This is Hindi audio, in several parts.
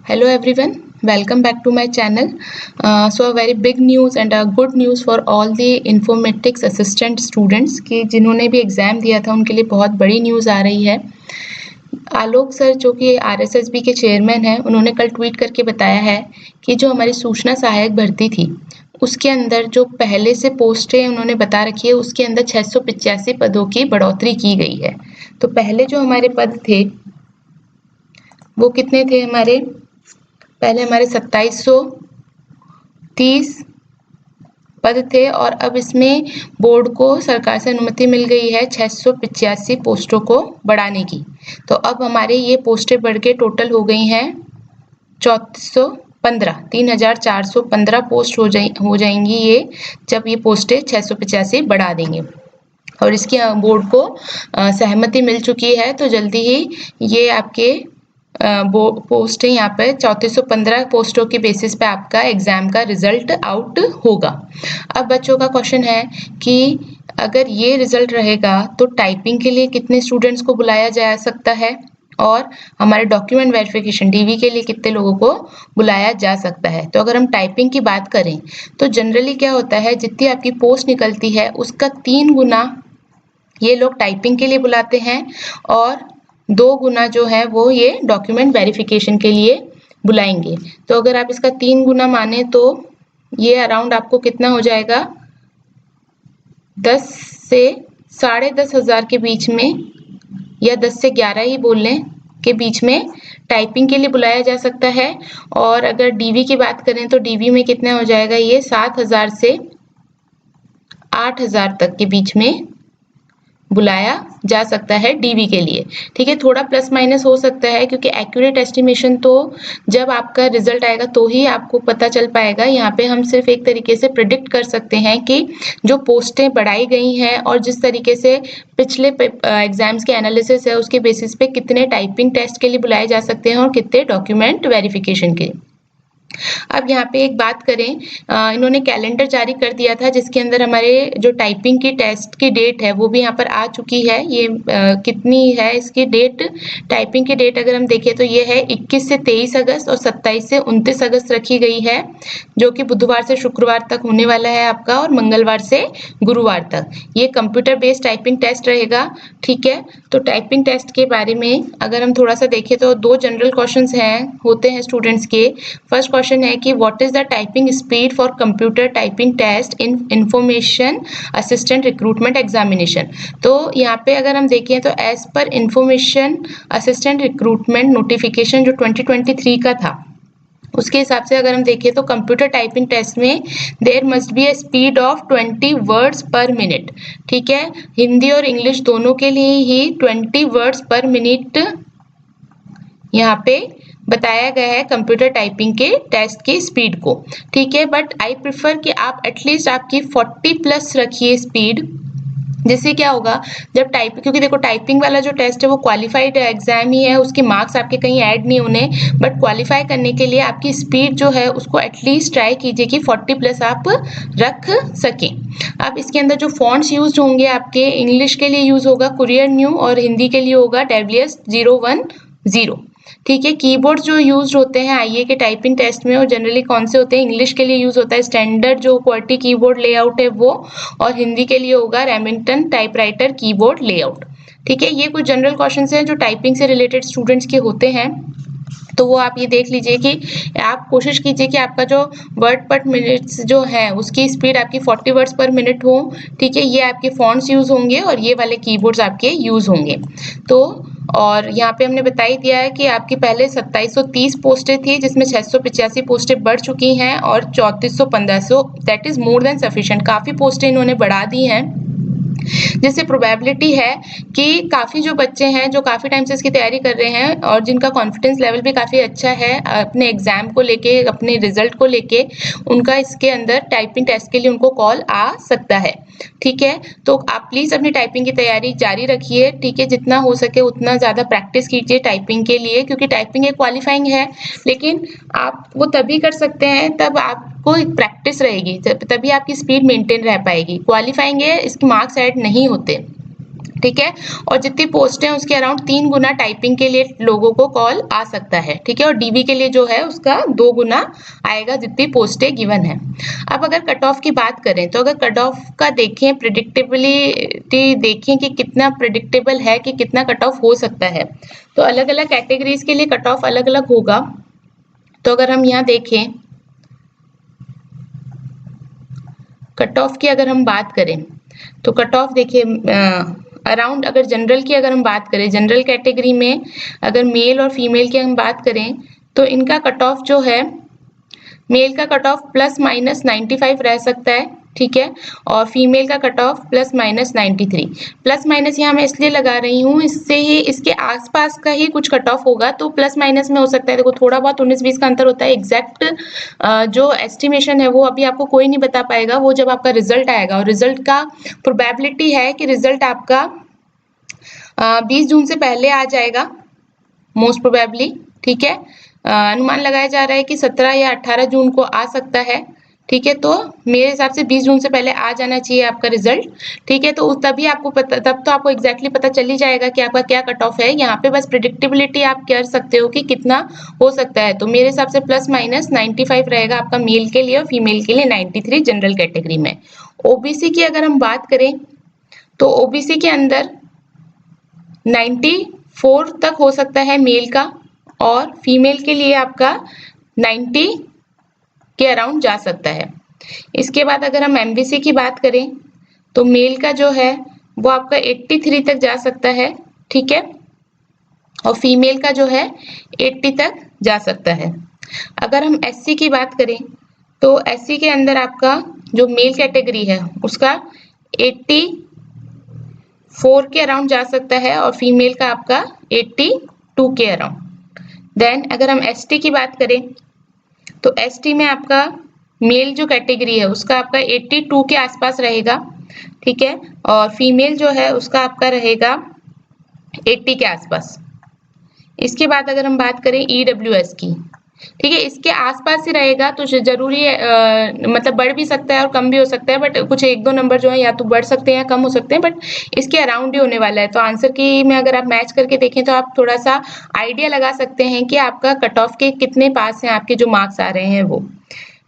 Hello everyone, welcome back to my channel. So a very big news and a good news for all the informatics assistant students कि जिन्होंने भी एग्ज़ाम दिया था उनके लिए बहुत बड़ी न्यूज़ आ रही है। आलोक सर जो कि आरएसएसबी के चेयरमैन हैं, उन्होंने कल ट्वीट करके बताया है कि जो हमारी सूचना सहायक भर्ती थी उसके अंदर जो पहले से पोस्टें उन्होंने बता रखी है उसके अंदर 685 पदों की बढ़ोतरी की गई है। तो पहले जो हमारे पद थे वो कितने थे हमारे पहले 2730 पद थे और अब इसमें बोर्ड को सरकार से अनुमति मिल गई है 685 पोस्टों को बढ़ाने की। तो अब हमारे ये पोस्टें बढ़ के टोटल हो गई हैं 3415 पोस्ट हो जाएंगी ये जब ये पोस्टें 685 बढ़ा देंगे और इसकी बोर्ड को सहमति मिल चुकी है। तो जल्दी ही ये आपके पोस्ट है यहाँ पे 3415 पोस्टों के बेसिस पे आपका एग्जाम का रिजल्ट आउट होगा। अब बच्चों का क्वेश्चन है कि अगर ये रिजल्ट रहेगा तो टाइपिंग के लिए कितने स्टूडेंट्स को बुलाया जा सकता है और हमारे डॉक्यूमेंट वेरिफिकेशन डीवी के लिए कितने लोगों को बुलाया जा सकता है। तो अगर हम टाइपिंग की बात करें तो जनरली क्या होता है, जितनी आपकी पोस्ट निकलती है उसका 3 गुना ये लोग टाइपिंग के लिए बुलाते हैं और 2 गुना जो है वो ये डॉक्यूमेंट वेरिफिकेशन के लिए बुलाएंगे। तो अगर आप इसका 3 गुना माने तो ये अराउंड आपको कितना हो जाएगा, 10 से 10,500 के बीच में या 10 से 11 ही बोल लें के बीच में टाइपिंग के लिए बुलाया जा सकता है। और अगर डीवी की बात करें तो डीवी में कितना हो जाएगा, ये 7,000 से 8,000 तक के बीच में बुलाया जा सकता है डीवी के लिए। ठीक है, थोड़ा प्लस माइनस हो सकता है क्योंकि एक्यूरेट एस्टिमेशन तो जब आपका रिजल्ट आएगा तो ही आपको पता चल पाएगा। यहाँ पे हम सिर्फ एक तरीके से प्रिडिक्ट कर सकते हैं कि जो पोस्टें बढ़ाई गई हैं और जिस तरीके से पिछले एग्जाम्स के एनालिसिस है उसके बेसिस पे कितने टाइपिंग टेस्ट के लिए बुलाए जा सकते हैं और कितने डॉक्यूमेंट वेरिफिकेशन के। अब यहाँ पे एक बात करें, इन्होंने कैलेंडर जारी कर दिया था जिसके अंदर हमारे जो टाइपिंग की टेस्ट की डेट है वो भी यहाँ पर आ चुकी है। ये कितनी है इसकी डेट, टाइपिंग की डेट अगर हम देखें तो ये है 21 से 23 अगस्त और 27 से 29 अगस्त रखी गई है, जो कि बुधवार से शुक्रवार तक होने वाला है आपका और मंगलवार से गुरुवार तक। ये कंप्यूटर बेस्ड टाइपिंग टेस्ट रहेगा। ठीक है, तो टाइपिंग टेस्ट के बारे में अगर हम थोड़ा सा देखें तो 2 जनरल क्वेश्चंस होते हैं स्टूडेंट्स के। फर्स्ट क्वेश्चन है कि what is the typing speed for computer typing test in information assistant recruitment examination. तो यहाँ पे अगर हम देखें तो as per information assistant recruitment notification जो 2023 का था उसके हिसाब से अगर हम देखें तो कंप्यूटर टाइपिंग टेस्ट में there must be a speed of 20 words per minute. ठीक है, हिंदी और इंग्लिश दोनों के लिए ही 20 वर्ड्स पर मिनट यहाँ पे बताया गया है कंप्यूटर टाइपिंग के टेस्ट की स्पीड को। ठीक है, बट आई प्रिफर कि आप एटलीस्ट आपकी 40 प्लस रखिए स्पीड, जिससे क्या होगा जब क्योंकि देखो टाइपिंग वाला जो टेस्ट है वो क्वालिफाइड एग्जाम ही है, उसके मार्क्स आपके कहीं ऐड नहीं होने, बट क्वालिफाई करने के लिए आपकी स्पीड जो है उसको एटलीस्ट ट्राई कीजिए कि 40 प्लस आप रख सकें। अब इसके अंदर जो फॉन्ट्स यूज होंगे आपके, इंग्लिश के लिए यूज होगा कुरियर न्यू और हिंदी के लिए होगा डेविलियर्स 010। ठीक है, कीबोर्ड जो यूज होते हैं आईए के टाइपिंग टेस्ट में और जनरली कौन से होते हैं, इंग्लिश के लिए यूज होता है स्टैंडर्ड जो क्वालिटी कीबोर्ड लेआउट है वो, और हिंदी के लिए होगा रेमिंगटन टाइपराइटर कीबोर्ड लेआउट। ठीक है, ये कुछ जनरल क्वेश्चंस हैं जो टाइपिंग से रिलेटेड स्टूडेंट्स के होते हैं, तो वो आप ये देख लीजिए कि आप कोशिश कीजिए कि आपका जो वर्ड पर मिनट्स जो है उसकी स्पीड आपकी 40 वर्ड्स पर मिनट हो। ठीक है, ये आपके फॉन्ट्स यूज होंगे और ये वाले कीबोर्ड्स आपके यूज होंगे। तो और यहाँ पे हमने बता ही दिया है कि आपकी पहले 2730 पोस्टें थी जिसमें 685 पोस्टें बढ़ चुकी हैं और 3415 that is more than sufficient, काफी पोस्टें इन्होंने बढ़ा दी हैं, जिससे प्रोबेबिलिटी है कि काफ़ी जो बच्चे हैं जो काफ़ी टाइम से इसकी तैयारी कर रहे हैं और जिनका कॉन्फिडेंस लेवल भी काफ़ी अच्छा है अपने एग्जाम को लेके, अपने रिजल्ट को लेके, उनका इसके अंदर टाइपिंग टेस्ट के लिए उनको कॉल आ सकता है। ठीक है, तो आप प्लीज़ अपनी टाइपिंग की तैयारी जारी रखिए। ठीक है, जितना हो सके उतना ज़्यादा प्रैक्टिस कीजिए टाइपिंग के लिए, क्योंकि टाइपिंग एक क्वालिफाइंग है, लेकिन आप वो तभी कर सकते हैं तब आपको एक प्रैक्टिस रहेगी, तभी आपकी स्पीड मेंटेन रह पाएगी। क्वालिफाइंग है, इसके मार्क्स ऐड नहीं होते। ठीक है। और जितनी पोस्ट है उसके अराउंड 3 गुना टाइपिंग के लिए लोगों को कॉल आ सकता है, ठीक है। और डीबी के लिए जो है उसका 2 गुना आएगा जितनी पोस्टें गिवन है। अब अगर कट ऑफ की बात करें तो अगर कट ऑफ का देखें, प्रिडिक्टेबिलिटी देखें कि कितना प्रिडिक्टेबल है कि कितना कट ऑफ हो सकता है, तो अलग अलग कैटेगरीज के लिए कट ऑफ अलग अलग होगा। तो अगर हम यहाँ देखें कट ऑफ की अगर हम बात करें तो कट ऑफ देखिए अराउंड, अगर जनरल की अगर हम बात करें, जनरल कैटेगरी में अगर मेल और फीमेल की हम बात करें तो इनका कट ऑफ जो है, मेल का कट ऑफ प्लस माइनस 95 रह सकता है, ठीक है। और फीमेल का cut off plus minus 93। Plus minus यहाँ मैं इसलिए लगा रही हूँ, इससे ही इसके आसपास का ही कुछ कट ऑफ होगा, तो प्लस माइनस में हो सकता है। देखो थोड़ा बहुत 19-20 का अंतर होता है, एग्जैक्ट जो एस्टिमेशन है वो अभी आपको कोई नहीं बता पाएगा, वो जब आपका रिजल्ट आएगा। और रिजल्ट का प्रोबेबिलिटी है कि रिजल्ट आपका 20 जून से पहले आ जाएगा मोस्ट प्रोबेबली, ठीक है। अनुमान लगाया जा रहा है कि 17 या 18 जून को आ सकता है, ठीक है। तो मेरे हिसाब से 20 जून से पहले आ जाना चाहिए आपका रिजल्ट, ठीक है। तो तभी आपको पता, तब तो आपको एग्जैक्टली पता चल ही जाएगा कि आपका क्या कट ऑफ है। यहाँ पे बस प्रिडिक्टेबिलिटी आप कर सकते हो कि कितना हो सकता है। तो मेरे हिसाब से प्लस माइनस 95 रहेगा आपका मेल के लिए और फीमेल के लिए 93 जनरल कैटेगरी में। ओबीसी की अगर हम बात करें तो ओबीसी के अंदर 94 तक हो सकता है मेल का, और फीमेल के लिए आपका 90 के अराउंड जा सकता है। इसके बाद अगर हम एमबीसी की बात करें तो मेल का जो है वो आपका 83 तक जा सकता है, ठीक है। और फीमेल का जो है 80 तक जा सकता है। अगर हम एससी की बात करें तो एससी के अंदर आपका जो मेल कैटेगरी है उसका 84 के अराउंड जा सकता है और फीमेल का आपका 82 के अराउंड। देन अगर हम एसटी की बात करें तो एसटी में आपका मेल जो कैटेगरी है उसका आपका 82 के आसपास रहेगा, ठीक है। और फीमेल जो है उसका आपका रहेगा 80 के आसपास। इसके बाद अगर हम बात करें ईडब्ल्यूएस की, ठीक है, इसके आसपास ही रहेगा। तो जरूरी है मतलब बढ़ भी सकता है और कम भी हो सकता है, बट कुछ 1-2 नंबर जो है या तो बढ़ सकते हैं या कम हो सकते हैं, बट इसके अराउंड ही होने वाला है। तो आंसर की में अगर आप मैच करके देखें तो आप थोड़ा सा आइडिया लगा सकते हैं कि आपका कट ऑफ के कितने पास हैं, आपके जो मार्क्स आ रहे हैं वो।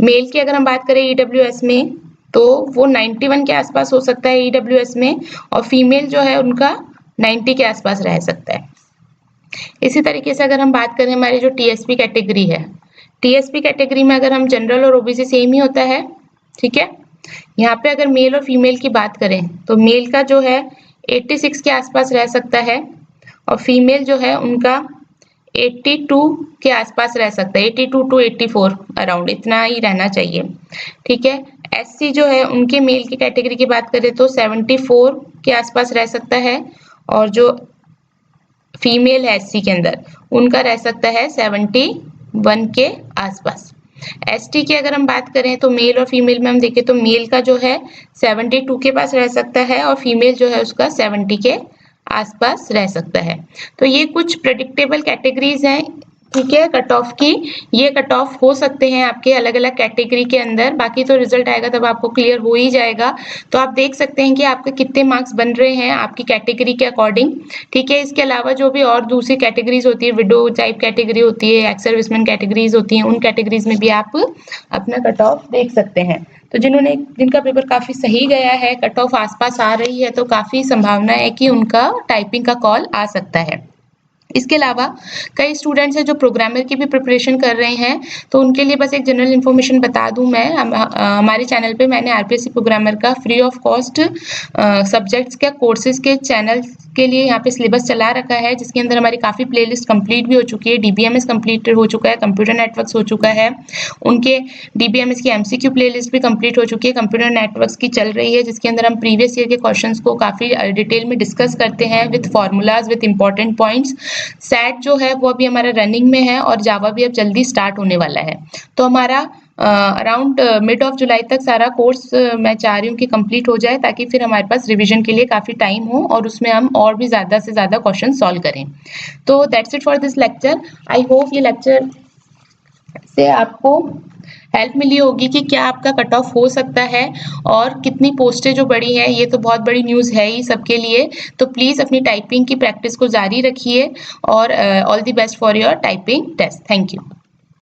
मेल की अगर हम बात करें ईडब्ल्यूएस में तो वो 91 के आसपास हो सकता है ईडब्ल्यूएस में, और फीमेल जो है उनका 90 के आसपास रह सकता है। इसी तरीके से अगर हम बात करें हमारी जो टीएसपी कैटेगरी है, टीएसपी कैटेगरी में अगर हम जनरल और ओबीसी सेम ही होता है, ठीक है। यहाँ पे अगर मेल और फीमेल की बात करें तो मेल का जो है 86 के आसपास रह सकता है और फीमेल जो है उनका 82 के आसपास रह सकता है, 82 to 84 अराउंड इतना ही रहना चाहिए, ठीक है। एससी जो है उनके मेल की कैटेगरी की बात करें तो 74 के आसपास रह सकता है, और जो फीमेल है एससी के अंदर उनका रह सकता है 71 के आसपास। एसटी की अगर हम बात करें तो मेल और फीमेल में हम देखें तो मेल का जो है 72 के पास रह सकता है और फीमेल जो है उसका 70 के आसपास रह सकता है। तो ये कुछ प्रेडिक्टेबल कैटेगरीज हैं, ठीक है, कट ऑफ की। ये कट ऑफ हो सकते हैं आपके अलग अलग कैटेगरी के अंदर, बाकी तो रिजल्ट आएगा तब आपको क्लियर हो ही जाएगा। तो आप देख सकते हैं कि आपके कितने मार्क्स बन रहे हैं आपकी कैटेगरी के अकॉर्डिंग, ठीक है। इसके अलावा जो भी और दूसरी कैटेगरीज होती है, विडो टाइप कैटेगरी होती है, एक्स सर्विसमैन कैटेगरीज होती हैं, उन कैटेगरीज में भी आप अपना कट ऑफ देख सकते हैं। तो जिनका पेपर काफी सही गया है, कट ऑफ आसपास आ रही है, तो काफी संभावना है कि उनका टाइपिंग का कॉल आ सकता है। इसके अलावा कई स्टूडेंट्स हैं जो प्रोग्रामर की भी प्रिपरेशन कर रहे हैं, तो उनके लिए बस एक जनरल इन्फॉर्मेशन बता दूं मैं, हमारे चैनल पे मैंने आरपीएससी प्रोग्रामर का फ्री ऑफ कॉस्ट सब्जेक्ट्स के कोर्सेज के चैनल के लिए यहाँ पे सिलेबस चला रखा है, जिसके अंदर हमारी काफ़ी प्लेलिस्ट कंप्लीट भी हो चुकी है। डीबीएमएस कंप्लीट हो चुका है, कंप्यूटर नेटवर्क्स हो चुका है, उनके डीबीएमएस की एमसीक्यू प्लेलिस्ट भी कंप्लीट हो चुकी है, कंप्यूटर नेटवर्क्स की चल रही है, जिसके अंदर हम प्रीवियस ईयर के क्वेश्चंस को काफ़ी डिटेल में डिस्कस करते हैं with formulas with important points. Set जो है वो अभी हमारा रनिंग में है और जावा भी अब जल्दी स्टार्ट होने वाला है। तो हमारा अराउंड मिड ऑफ जुलाई तक सारा कोर्स मैं चाह रही हूँ कि कंप्लीट हो जाए, ताकि फिर हमारे पास रिवीजन के लिए काफ़ी टाइम हो और उसमें हम और भी ज़्यादा से ज़्यादा क्वेश्चन सॉल्व करें। तो that's it for this lecture. I hope ये लेक्चर से आपको हेल्प मिली होगी कि क्या आपका कट ऑफ हो सकता है और कितनी पोस्टें जो बढ़ी हैं, ये तो बहुत बड़ी न्यूज़ है ही सबके लिए। तो प्लीज़ अपनी टाइपिंग की प्रैक्टिस को जारी रखिए और all the best for your typing test. Thank you.